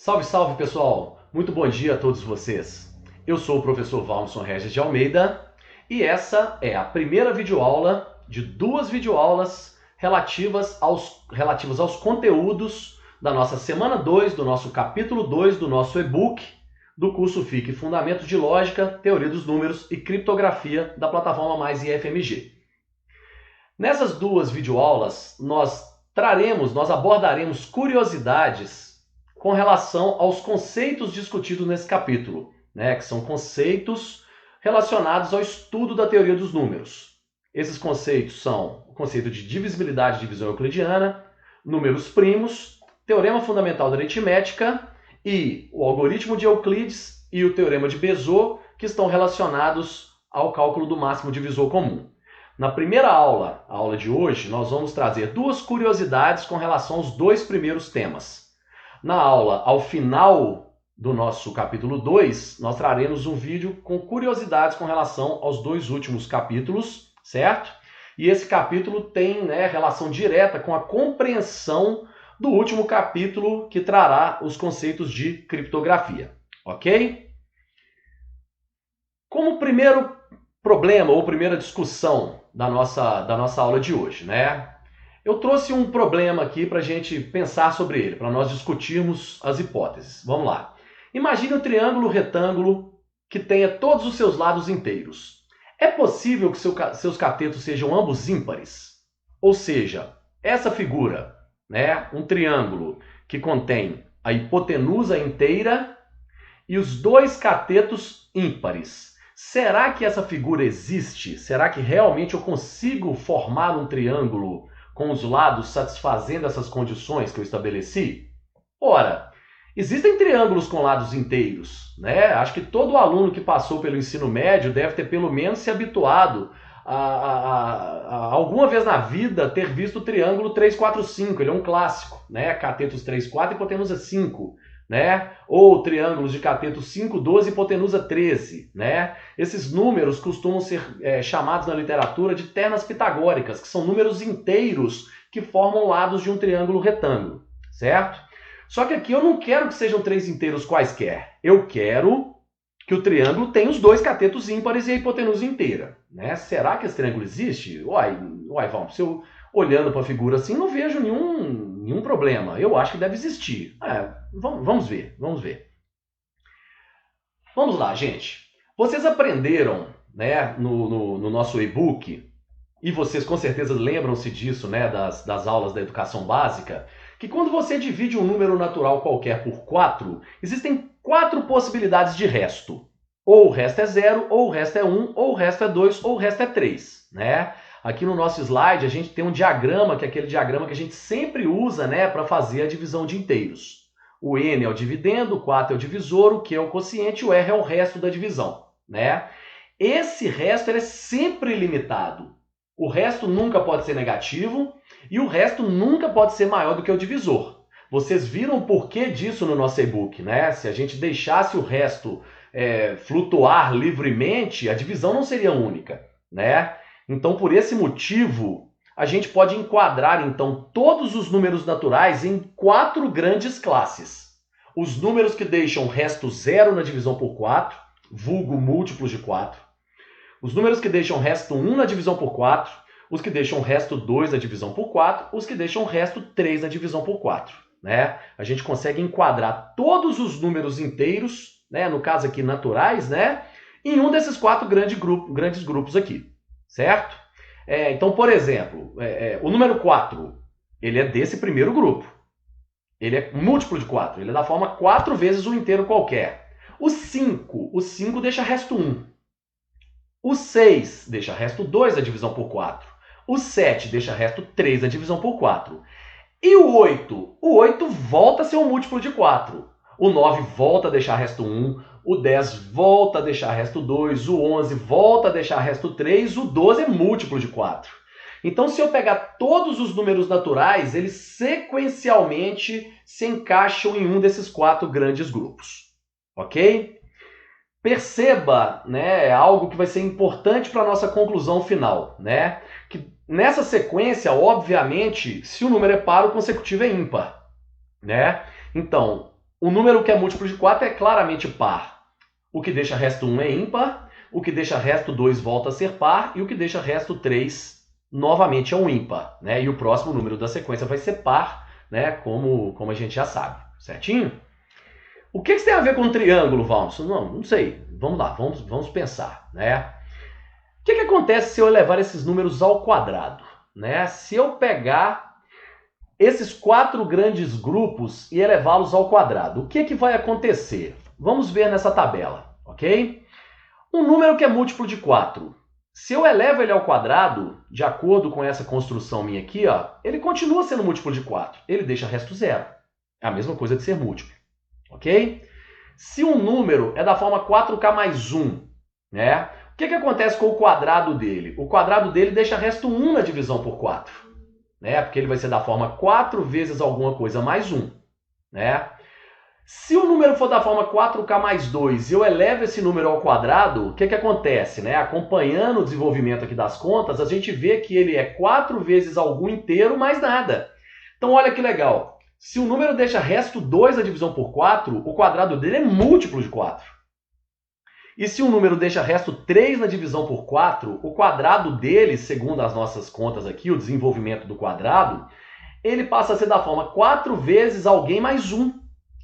Salve, salve pessoal! Muito bom dia a todos vocês. Eu sou o professor Valmson Regis de Almeida e essa é a primeira videoaula de duas videoaulas relativas aos conteúdos da nossa semana 2, do nosso capítulo 2 do nosso e-book do curso FIC Fundamentos de Lógica, Teoria dos Números e Criptografia da plataforma Mais IFMG. Nessas duas videoaulas nós abordaremos curiosidades com relação aos conceitos discutidos nesse capítulo, que são conceitos relacionados ao estudo da teoria dos números. Esses conceitos são o conceito de divisibilidade e divisão euclidiana, números primos, teorema fundamental da aritmética e o algoritmo de Euclides e o teorema de Bézot, que estão relacionados ao cálculo do máximo divisor comum. Na primeira aula, a aula de hoje, nós vamos trazer duas curiosidades com relação aos dois primeiros temas. Na aula, ao final do nosso capítulo 2, nós traremos um vídeo com curiosidades com relação aos dois últimos capítulos, certo? E esse capítulo tem relação direta com a compreensão do último capítulo que trará os conceitos de criptografia, ok? Como primeiro problema ou primeira discussão da nossa aula de hoje, eu trouxe um problema aqui para a gente pensar sobre ele, para nós discutirmos as hipóteses. Vamos lá. Imagine um triângulo retângulo que tenha todos os seus lados inteiros. É possível que seus catetos sejam ambos ímpares? Ou seja, essa figura, um triângulo que contém a hipotenusa inteira e os dois catetos ímpares. Será que essa figura existe? Será que realmente eu consigo formar um triângulo com os lados satisfazendo essas condições que eu estabeleci? Ora, existem triângulos com lados inteiros, Acho que todo aluno que passou pelo ensino médio deve ter pelo menos se habituado a alguma vez na vida ter visto o triângulo 3, 4, 5. Ele é um clássico, Catetos 3, 4 e hipotenusa 5. Ou triângulos de cateto 5, 12 e hipotenusa 13. Esses números costumam ser chamados na literatura de ternas pitagóricas, que são números inteiros que formam lados de um triângulo retângulo, certo? Só que aqui eu não quero que sejam três inteiros quaisquer. Eu quero que o triângulo tenha os dois catetos ímpares e a hipotenusa inteira. Será que esse triângulo existe? Vamos, se eu olhando para a figura assim, não vejo nenhum problema. Eu acho que deve existir. Vamos ver. Vamos lá, gente. Vocês aprenderam no nosso e-book, e vocês com certeza lembram-se disso das aulas da educação básica, que quando você divide um número natural qualquer por 4, existem 4 possibilidades de resto. Ou o resto é 0, ou o resto é 1, ou o resto é 2, ou o resto é 3. Aqui no nosso slide a gente tem um diagrama, que é aquele diagrama que a gente sempre usa para fazer a divisão de inteiros. O n é o dividendo, o 4 é o divisor, o q é o quociente, o r é o resto da divisão. Esse resto ele é sempre limitado. O resto nunca pode ser negativo e o resto nunca pode ser maior do que o divisor. Vocês viram o porquê disso no nosso e-book, Se a gente deixasse o resto flutuar livremente, a divisão não seria única, Então, por esse motivo, a gente pode enquadrar, então, todos os números naturais em 4 grandes classes. Os números que deixam resto 0 na divisão por 4, vulgo múltiplos de 4. Os números que deixam resto 1 na divisão por 4. Os que deixam resto 2 na divisão por 4. Os que deixam resto 3 na divisão por 4. A gente consegue enquadrar todos os números inteiros, no caso aqui naturais, em um desses 4 grandes grupos aqui. Certo? Então, por exemplo, o número 4, ele é desse primeiro grupo. Ele é múltiplo de 4. Ele é da forma 4 vezes um inteiro qualquer. O 5 deixa resto 1. O 6 deixa resto 2 na divisão por 4. O 7 deixa resto 3 na divisão por 4. E o 8? O 8 volta a ser um múltiplo de 4. O 9 volta a deixar resto 1. O 10 volta a deixar resto 2, o 11 volta a deixar resto 3, o 12 é múltiplo de 4. Então, se eu pegar todos os números naturais, eles sequencialmente se encaixam em um desses 4 grandes grupos. Ok? Perceba, algo que vai ser importante para a nossa conclusão final, que nessa sequência, obviamente, se o número é par, o consecutivo é ímpar, Então, O número que é múltiplo de 4 é claramente par. O que deixa resto 1 é ímpar, o que deixa resto 2 volta a ser par, e o que deixa resto 3 novamente é um ímpar, né? E o próximo número da sequência vai ser par, né? Como a gente já sabe, certinho? O que isso tem a ver com um triângulo, Valmos? Não sei. Vamos lá, vamos pensar, né? O que acontece se eu elevar esses números ao quadrado, né? Se eu pegar esses 4 grandes grupos e elevá-los ao quadrado, o que vai acontecer? Vamos ver nessa tabela, ok? Um número que é múltiplo de 4. Se eu elevo ele ao quadrado, de acordo com essa construção minha aqui, ó, ele continua sendo múltiplo de 4. Ele deixa resto zero. É a mesma coisa de ser múltiplo, ok? Se um número é da forma 4k mais 1, né? O que acontece com o quadrado dele? O quadrado dele deixa resto 1 na divisão por 4. Né? Porque ele vai ser da forma 4 vezes alguma coisa mais 1. Né? Se o número for da forma 4k mais 2 e eu elevo esse número ao quadrado, o que acontece? Né? Acompanhando o desenvolvimento aqui das contas, a gente vê que ele é 4 vezes algum inteiro mais nada. Então olha que legal. Se o número deixa resto 2 na divisão por 4, o quadrado dele é múltiplo de 4. E se um número deixa resto 3 na divisão por 4, o quadrado dele, segundo as nossas contas aqui, o desenvolvimento do quadrado, ele passa a ser da forma 4 vezes alguém mais 1.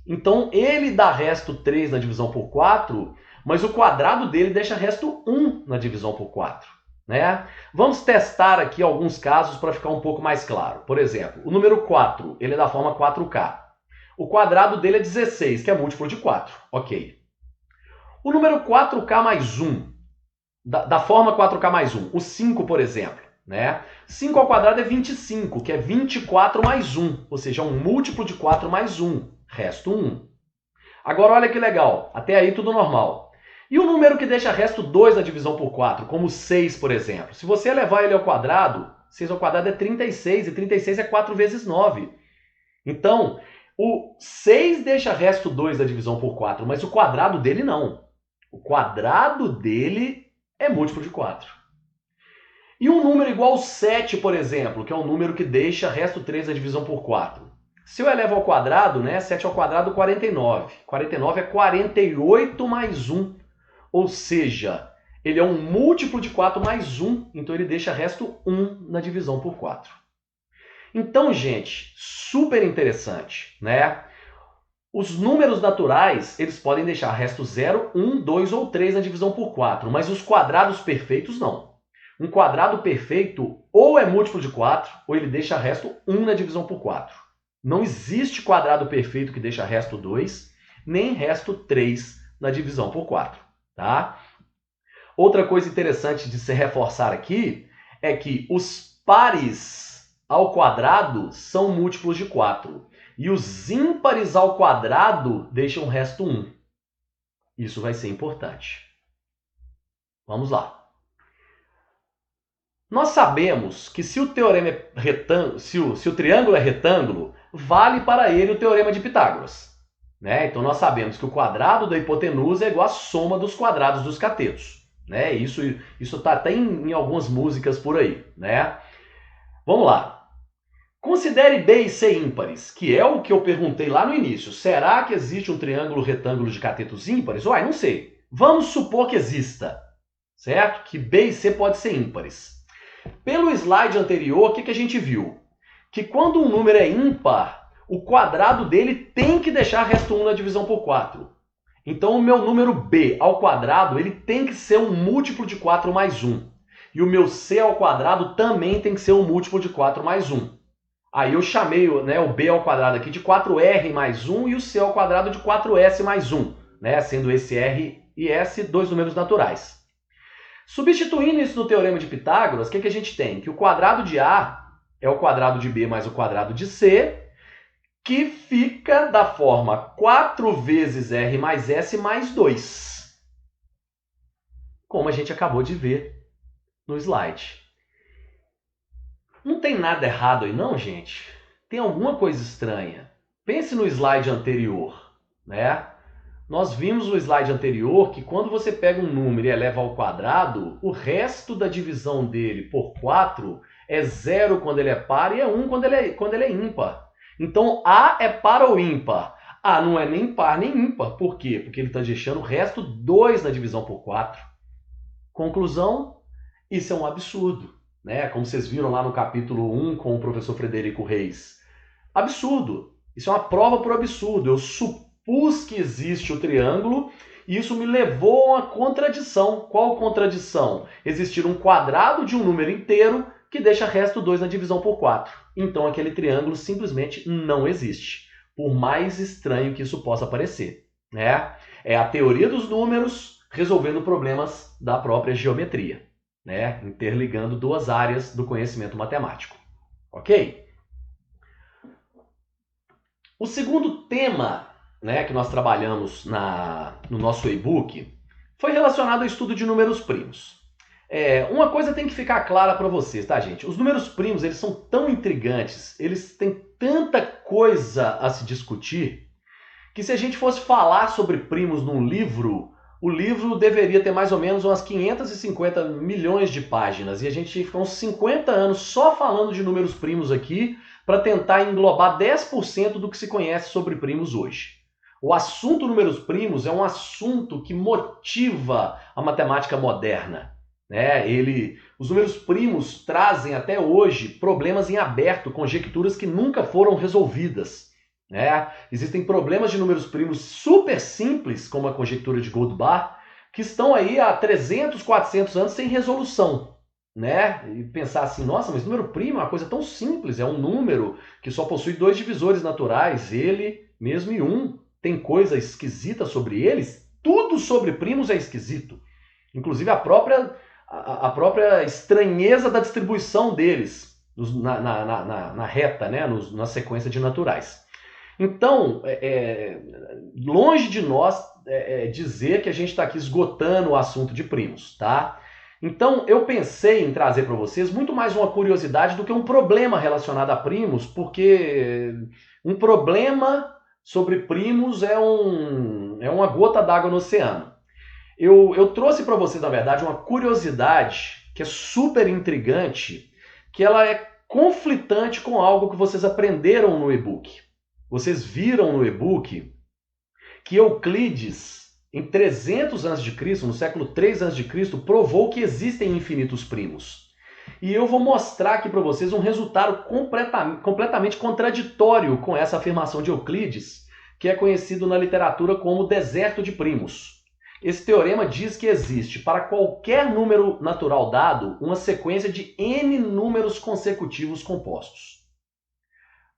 Então, ele dá resto 3 na divisão por 4, mas o quadrado dele deixa resto 1 na divisão por 4. Né? Vamos testar aqui alguns casos para ficar um pouco mais claro. Por exemplo, o número 4, ele é da forma 4k. O quadrado dele é 16, que é múltiplo de 4. Ok. O número 4k mais 1, da forma 4k mais 1, o 5, por exemplo, né? 5 ao quadrado é 25, que é 24 mais 1, ou seja, um múltiplo de 4 mais 1, resto 1. Agora olha que legal, até aí tudo normal. E o número que deixa resto 2 na divisão por 4, como 6, por exemplo? Se você elevar ele ao quadrado, 6 ao quadrado é 36, e 36 é 4 vezes 9. Então, o 6 deixa resto 2 da divisão por 4, mas o quadrado dele não. O quadrado dele é múltiplo de 4. E um número igual ao 7, por exemplo, que é um número que deixa resto 3 da divisão por 4. Se eu elevo ao quadrado, né, 7 ao quadrado, 49. 49 é 48 mais 1. Ou seja, ele é um múltiplo de 4 mais 1, então ele deixa resto 1 na divisão por 4. Então, gente, super interessante, né? Os números naturais, eles podem deixar resto 0, 1, 2 ou 3 na divisão por 4, mas os quadrados perfeitos não. Um quadrado perfeito ou é múltiplo de 4, ou ele deixa resto 1 na divisão por 4. Não existe quadrado perfeito que deixa resto 2, nem resto 3 na divisão por 4. Tá? Outra coisa interessante de se reforçar aqui é que os pares ao quadrado são múltiplos de 4. E os ímpares ao quadrado deixam resto 1. Isso vai ser importante. Vamos lá. Nós sabemos que se o teorema é retângulo, se o triângulo é retângulo, vale para ele o teorema de Pitágoras. Né? Então nós sabemos que o quadrado da hipotenusa é igual à soma dos quadrados dos catetos. Né? Isso está até em algumas músicas por aí. Né? Vamos lá. Considere B e C ímpares, que é o que eu perguntei lá no início. Será que existe um triângulo retângulo de catetos ímpares? Uai, não sei. Vamos supor que exista, certo? Que B e C podem ser ímpares. Pelo slide anterior, o que a gente viu? Que quando um número é ímpar, o quadrado dele tem que deixar resto 1 na divisão por 4. Então o meu número B ao quadrado ele tem que ser um múltiplo de 4 mais 1. E o meu C ao quadrado também tem que ser um múltiplo de 4 mais 1. Aí eu chamei, né, o B ao quadrado aqui de 4R mais 1 e o C ao quadrado de 4S mais 1, né, sendo esse R e S dois números naturais. Substituindo isso no teorema de Pitágoras, o que a gente tem? Que o quadrado de A é o quadrado de B mais o quadrado de C, que fica da forma 4 vezes R mais S mais 2. Como a gente acabou de ver no slide. Não tem nada errado aí não, gente? Tem alguma coisa estranha. Pense no slide anterior, né? Nós vimos no slide anterior que quando você pega um número e eleva ao quadrado, o resto da divisão dele por 4 é 0 quando ele é par e é 1 quando ele é ímpar. Então, A é par ou ímpar? Ah, não é nem par nem ímpar. Por quê? Porque ele está deixando o resto 2 na divisão por 4. Conclusão, isso é um absurdo, né? Como vocês viram lá no capítulo 1 com o professor Frederico Reis. Absurdo. Isso é uma prova por absurdo. Eu supus que existe o triângulo e isso me levou a uma contradição. Qual contradição? Existir um quadrado de um número inteiro que deixa resto 2 na divisão por 4. Então aquele triângulo simplesmente não existe, por mais estranho que isso possa parecer, né? É a teoria dos números resolvendo problemas da própria geometria, né? Interligando 2 áreas do conhecimento matemático. Ok? O segundo tema, né, que nós trabalhamos no nosso e-book foi relacionado ao estudo de números primos. Uma coisa tem que ficar clara para vocês, tá, gente? Os números primos, eles são tão intrigantes, eles têm tanta coisa a se discutir, que se a gente fosse falar sobre primos num livro, o livro deveria ter mais ou menos umas 550 milhões de páginas, e a gente ia ficar uns 50 anos só falando de números primos aqui, para tentar englobar 10% do que se conhece sobre primos hoje. O assunto números primos é um assunto que motiva a matemática moderna, né? Os números primos trazem até hoje problemas em aberto, conjecturas que nunca foram resolvidas, né? Existem problemas de números primos super simples, como a conjectura de Goldbach, que estão aí há 300, 400 anos sem resolução, né? E pensar assim, nossa, mas número primo é uma coisa tão simples, é um número que só possui 2 divisores naturais, ele mesmo e 1. Tem coisa esquisita sobre eles? Tudo sobre primos é esquisito. Inclusive a própria estranheza da distribuição deles na reta, né? Na sequência de naturais. Então, longe de nós dizer que a gente está aqui esgotando o assunto de primos, tá? Então, eu pensei em trazer para vocês muito mais uma curiosidade do que um problema relacionado a primos, porque um problema sobre primos é uma gota d'água no oceano. Eu trouxe para vocês, na verdade, uma curiosidade que é super intrigante, que ela é conflitante com algo que vocês aprenderam no e-book. Vocês viram no e-book que Euclides, em 300 a.C., no século 3 a.C., provou que existem infinitos primos. E eu vou mostrar aqui para vocês um resultado completamente contraditório com essa afirmação de Euclides, que é conhecido na literatura como deserto de primos. Esse teorema diz que existe, para qualquer número natural dado, uma sequência de n números consecutivos compostos.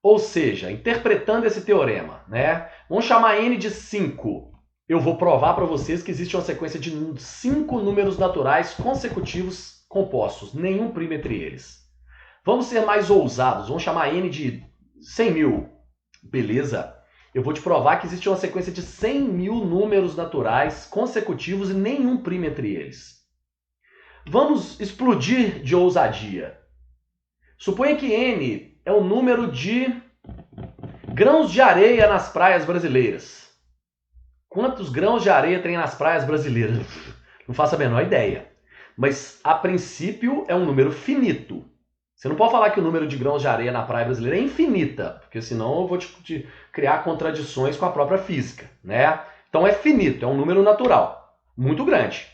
Ou seja, interpretando esse teorema, né? Vamos chamar n de 5. Eu vou provar para vocês que existe uma sequência de 5 números naturais consecutivos compostos, nenhum primo entre eles. Vamos ser mais ousados, vamos chamar n de 100 mil. Beleza? Eu vou te provar que existe uma sequência de 100 mil números naturais consecutivos e nenhum primo entre eles. Vamos explodir de ousadia. Suponha que n é o número de grãos de areia nas praias brasileiras. Quantos grãos de areia tem nas praias brasileiras? Não faço a menor ideia. Mas, a princípio, é um número finito. Você não pode falar que o número de grãos de areia na praia brasileira é infinita, porque senão eu vou te criar contradições com a própria física, né? Então é finito, é um número natural, muito grande.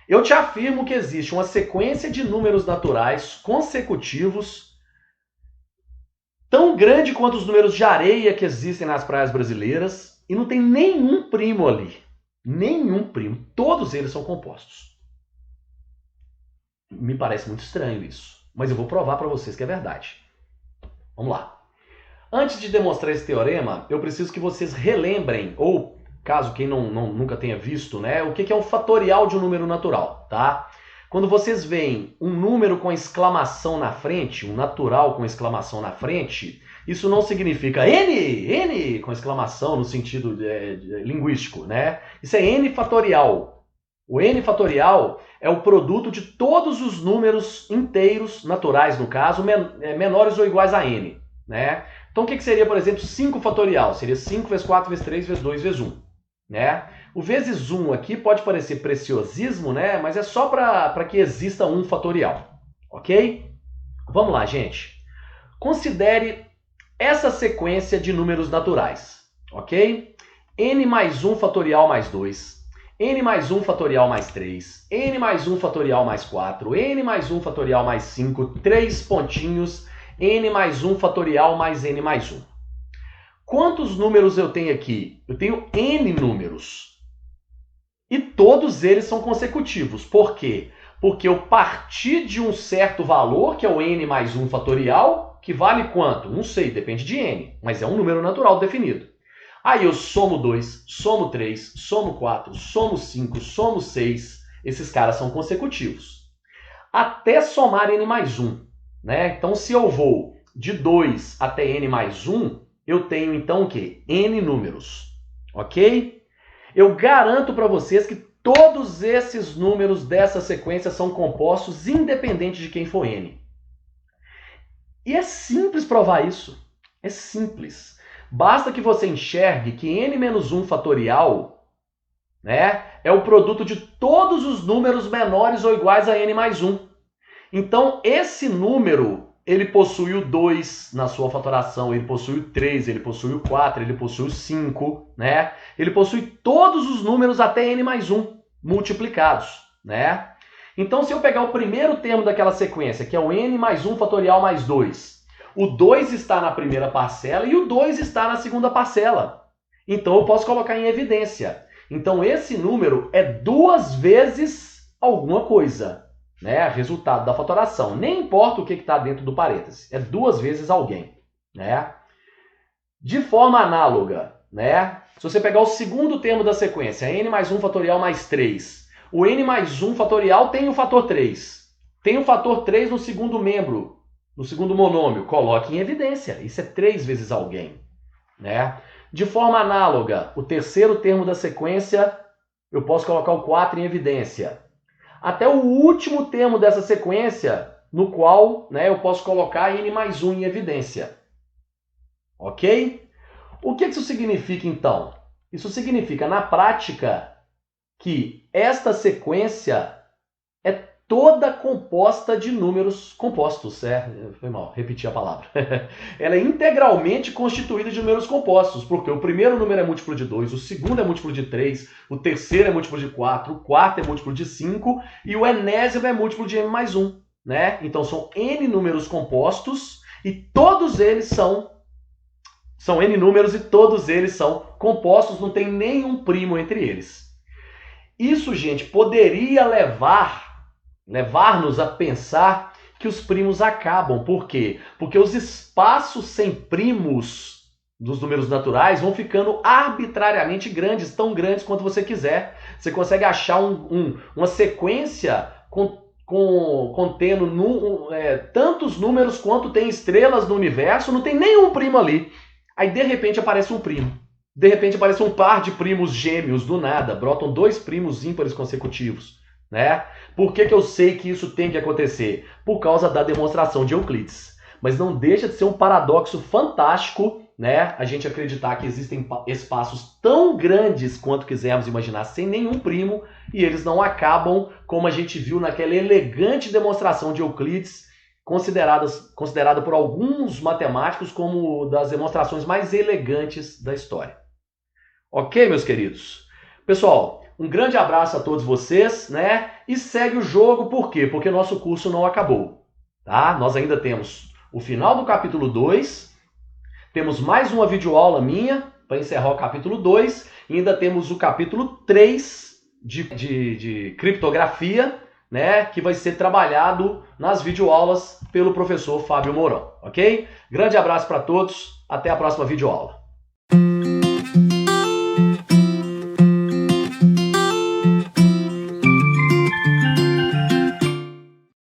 Eu te afirmo que existe uma sequência de números naturais consecutivos tão grande quanto os números de areia que existem nas praias brasileiras e não tem nenhum primo ali. Nenhum primo. Todos eles são compostos. Me parece muito estranho isso. Mas eu vou provar para vocês que é verdade. Vamos lá. Antes de demonstrar esse teorema, eu preciso que vocês relembrem, ou caso quem nunca tenha visto, né, o que é um fatorial de um número natural, tá? Quando vocês veem um número com exclamação na frente, um natural com exclamação na frente, isso não significa n com exclamação no sentido linguístico, né? Isso é n fatorial. O n fatorial é o produto de todos os números inteiros, naturais no caso, menores ou iguais a n, né? Então o que seria, por exemplo, 5 fatorial? Seria 5 vezes 4 vezes 3 vezes 2 vezes 1, né? O vezes 1 aqui pode parecer preciosismo, né? Mas é só para que exista um fatorial, ok? Vamos lá, gente. Considere essa sequência de números naturais, ok? n mais 1 fatorial mais 2, n mais 1 fatorial mais 3, n mais 1 fatorial mais 4, n mais 1 fatorial mais 5, 3 pontinhos, n mais 1 fatorial mais n mais 1. Quantos números eu tenho aqui? Eu tenho n números. E todos eles são consecutivos. Por quê? Porque eu parti de um certo valor, que é o n mais 1 fatorial, que vale quanto? Não sei, depende de n, mas é um número natural definido. Aí eu somo 2, somo 3, somo 4, somo 5, somo 6. Esses caras são consecutivos. Até somar n mais 1. Né? Então, se eu vou de 2 até n mais 1, eu tenho então o quê? N números. Ok? Eu garanto para vocês que todos esses números dessa sequência são compostos independente de quem for n. E é simples provar isso. É simples. Basta que você enxergue que n-1 fatorial, né, é o produto de todos os números menores ou iguais a n mais 1. Então, esse número, ele possui o 2 na sua fatoração, ele possui o 3, ele possui o 4, ele possui o 5, né? Ele possui todos os números até n mais 1 multiplicados, né? Então, se eu pegar o primeiro termo daquela sequência, que é o n mais 1 fatorial mais 2, o 2 está na primeira parcela e o 2 está na segunda parcela. Então, eu posso colocar em evidência. Então, esse número é 2 vezes alguma coisa. Né, resultado da fatoração. Nem importa o que está dentro do parêntese. É 2 vezes alguém. Né? De forma análoga, né, se você pegar o segundo termo da sequência, n mais 1 fatorial mais 3, o n mais 1 fatorial tem o fator 3. Tem o fator 3 no segundo membro, no segundo monômio. Coloque em evidência. Isso é 3 vezes alguém. Né? De forma análoga, o terceiro termo da sequência, eu posso colocar o 4 em evidência. Até o último termo dessa sequência, no qual, né, eu posso colocar n mais 1 em evidência. Ok? O que isso significa, então? Isso significa, na prática, que esta sequência é toda composta de números compostos. Foi mal, repeti a palavra. Ela é integralmente constituída de números compostos, porque o primeiro número é múltiplo de 2, o segundo é múltiplo de 3, o terceiro é múltiplo de 4, o quarto é múltiplo de 5 e o enésimo é múltiplo de n mais 1. Né? Então são n números compostos e todos eles são n números e todos eles são compostos, não tem nenhum primo entre eles. Isso, gente, poderia levar-nos a pensar que os primos acabam. Por quê? Porque os espaços sem primos dos números naturais vão ficando arbitrariamente grandes, tão grandes quanto você quiser. Você consegue achar uma sequência contendo tantos números quanto tem estrelas no universo, não tem nenhum primo ali. Aí, de repente, aparece um primo. De repente, aparece um par de primos gêmeos do nada. Brotam 2 primos ímpares consecutivos. Né? Por que eu sei que isso tem que acontecer? Por causa da demonstração de Euclides. Mas não deixa de ser um paradoxo fantástico, né, a gente acreditar que existem espaços tão grandes quanto quisermos imaginar, sem nenhum primo, e eles não acabam, como a gente viu naquela elegante demonstração de Euclides, considerada por alguns matemáticos como das demonstrações mais elegantes da história. Ok, meus queridos? Pessoal, um grande abraço a todos vocês, né? E segue o jogo, por quê? Porque nosso curso não acabou, tá? Nós ainda temos o final do capítulo 2, temos mais uma videoaula minha para encerrar o capítulo 2, e ainda temos o capítulo 3 de criptografia, né? Que vai ser trabalhado nas videoaulas pelo professor Fábio Mourão, ok? Grande abraço para todos, até a próxima videoaula.